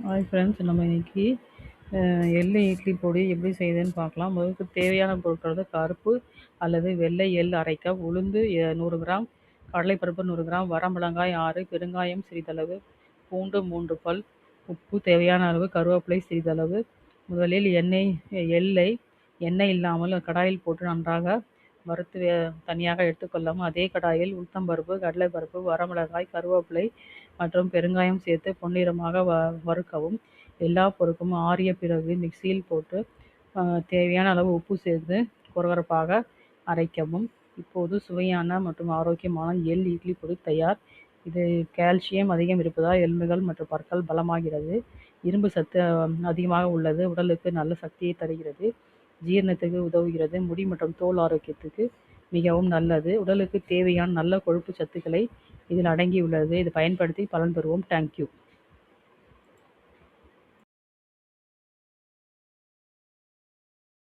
Hi friends, நம்ம இன்னைக்கு எள்ளு இட்லி பொடி எப்படி செய்யுதுன்னு பார்க்கலாம். முதலுக்கு தேவையான பொருட்கள் வந்து கருப்பு அல்லது வெள்ளை எள் அரை கப், உளுந்து 100 கிராம், கடலைப்பருப்பு 100 கிராம், வரமிளகாய் 6, பெருங்காயம் சிறிதளவு, பூண்டு 3 பல், உப்பு தேவையான அளவு, கருவேப்பிலை சிறிதளவு. முதலில் எள்ளை எண்ணெய் இல்லாமல் கடாயில் போட்டு நன்றாக வறுத்து தனியாக எடுத்துக்கொள்ளவும். அதே கடாயில் உளுத்தம்பருப்பு, கடலைப்பருப்பு, வரமிளகாய், கருவேப்பிலை மற்றும் பெருங்காயம் சேர்த்து பொன்னிறமாக வறுக்கவும். எல்லா பொருட்களும் ஆறிய பிறகு மிக்சியில் போட்டு தேவையான அளவு உப்பு சேர்த்து கொரகொரப்பாக அரைக்கவும். இப்போது சுவையான மற்றும் ஆரோக்கியமான எள் இட்லி பொடி தயார். இது கால்சியம் அதிகம் இருப்பதால் எலும்புகள் மற்றும் பற்கள் பலமாகிறது. இரும்பு சத்து அதிகமாக உள்ளது. உடலுக்கு நல்ல சக்தியை தருகிறது. ஜீரணத்துக்கு உதவுகிறது. முடி மற்றும் தோல் ஆரோக்கியத்துக்கு மிகவும் நல்லது. உடலுக்கு தேவையான நல்ல கொழுப்பு சத்துக்களை இதில் அடங்கியுள்ளது. இதை பயன்படுத்தி பலன் பெறுவோம். தேங்க்யூ.